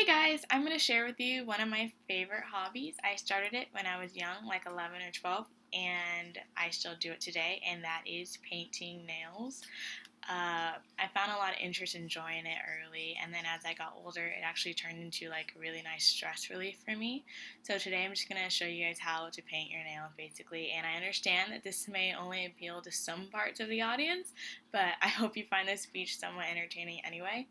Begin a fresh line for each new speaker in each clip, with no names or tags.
Hey guys, I'm going to share with you one of my favorite hobbies. I started it when I was young, like 11 or 12, and I still do it today, and that is painting nails. I found a lot of interest in enjoying it early, and then as I got older, it actually turned into like a really nice stress relief for me. So today I'm just going to show you guys how to paint your nails basically, and I understand that this may only appeal to some parts of the audience, but I hope you find this speech somewhat entertaining anyway.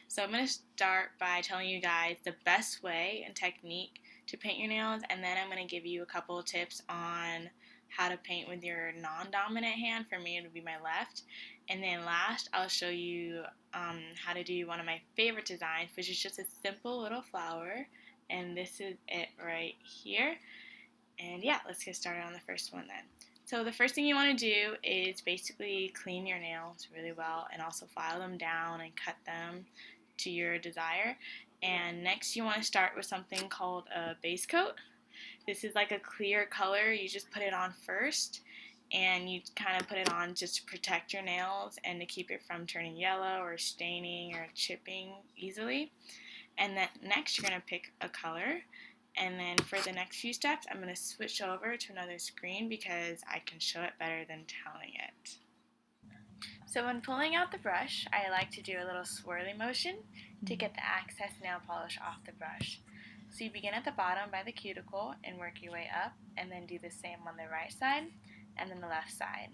So I'm going to start by telling you guys the best way and technique to paint your nails, and then I'm going to give you a couple of tips on how to paint with your non-dominant hand. For me, it would be my left. And then last, I'll show you how to do one of my favorite designs, which is just a simple little flower. And this is it right here. And yeah, let's get started on the first one then. So the first thing you want to do is basically clean your nails really well and also file them down and cut them to your desire. And next you want to start with something called a base coat. This is like a clear color. You just put it on first and you kind of put it on just to protect your nails and to keep it from turning yellow or staining or chipping easily. And then next you're going to pick a color. And then for the next few steps, I'm going to switch over to another screen because I can show it better than telling it. So when pulling out the brush, I like to do a little swirly motion to get the excess nail polish off the brush. So you begin at the bottom by the cuticle and work your way up, and then do the same on the right side and then the left side.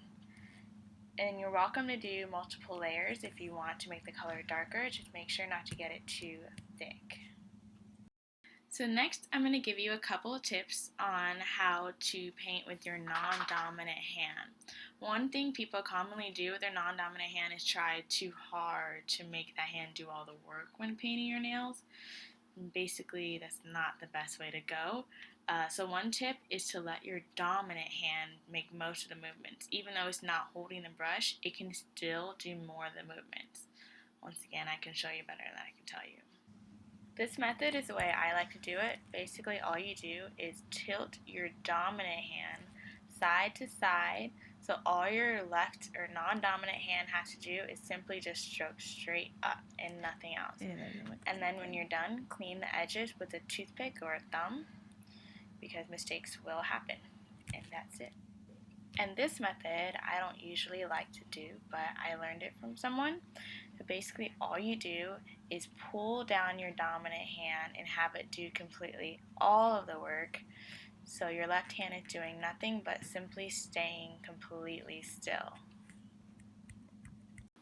And you're welcome to do multiple layers if you want to make the color darker, just make sure not to get it too thick. So next I'm going to give you a couple of tips on how to paint with your non-dominant hand. One thing people commonly do with their non-dominant hand is try too hard to make that hand do all the work when painting your nails. Basically, that's not the best way to go. So one tip is to let your dominant hand make most of the movements. Even though it's not holding the brush, it can still do more of the movements. Once again, I can show you better than I can tell you. This method is the way I like to do it. Basically, all you do is tilt your dominant hand side to side. So all your left or non-dominant hand has to do is simply just stroke straight up and nothing else. And then when you're done, clean the edges with a toothpick or a thumb because mistakes will happen. And that's it. And this method I don't usually like to do, but I learned it from someone. So basically all you do is pull down your dominant hand and have it do completely all of the work. So your left hand is doing nothing but simply staying completely still.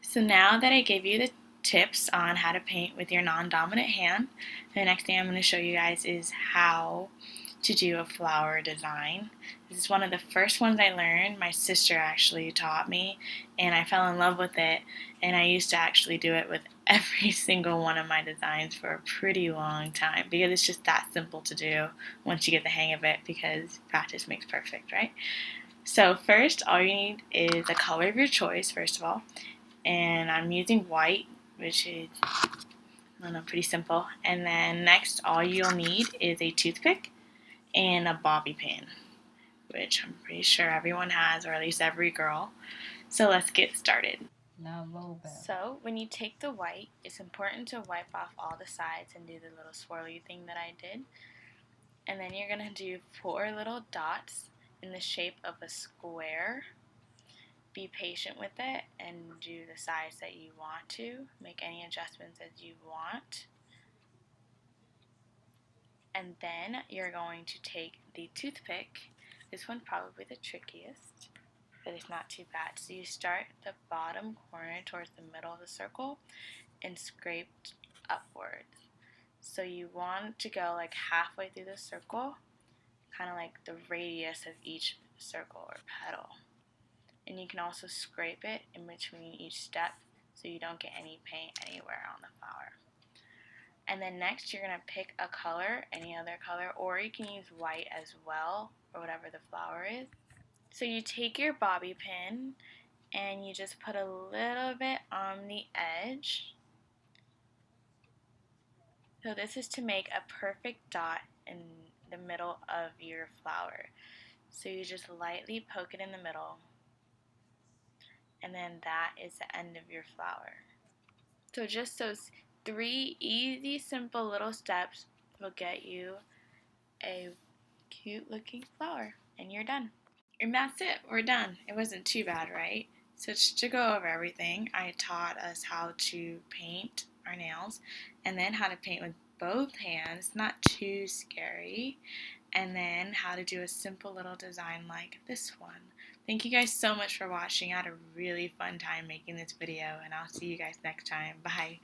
So now that I gave you the tips on how to paint with your non-dominant hand, the next thing I'm going to show you guys is how to do a flower design. This is one of the first ones I learned. My sister actually taught me and I fell in love with it, and I used to actually do it with every single one of my designs for a pretty long time because it's just that simple to do once you get the hang of it, because practice makes perfect, right? So first, all you need is a color of your choice, first of all, and I'm using white, which is, I don't know, pretty simple. And then next, all you'll need is a toothpick and a bobby pin, which I'm pretty sure everyone has, or at least every girl. So let's get started. So when you take the white, it's important to wipe off all the sides and do the little swirly thing that I did. And then you're going to do 4 little dots in the shape of a square. Be patient with it and do the size that you want to. Make any adjustments as you want. And then you're going to take the toothpick. This one's probably the trickiest, but it's not too bad. So you start the bottom corner towards the middle of the circle and scrape upwards. So you want to go like halfway through the circle, kind of like the radius of each circle or petal. And you can also scrape it in between each step so you don't get any paint anywhere on the flower. And then next you're going to pick a color, any other color, or you can use white as well, or whatever the flower is. So you take your bobby pin and you just put a little bit on the edge. So this is to make a perfect dot in the middle of your flower. So you just lightly poke it in the middle, and then that is the end of your flower. So just those 3 easy, simple little steps will get you a cute looking flower, and you're done. And that's it, we're done. It wasn't too bad, right? So just to go over everything, I taught us how to paint our nails and then how to paint with both hands, not too scary, and then how to do a simple little design like this one. Thank you guys so much for watching. I had a really fun time making this video, and I'll see you guys next time. Bye.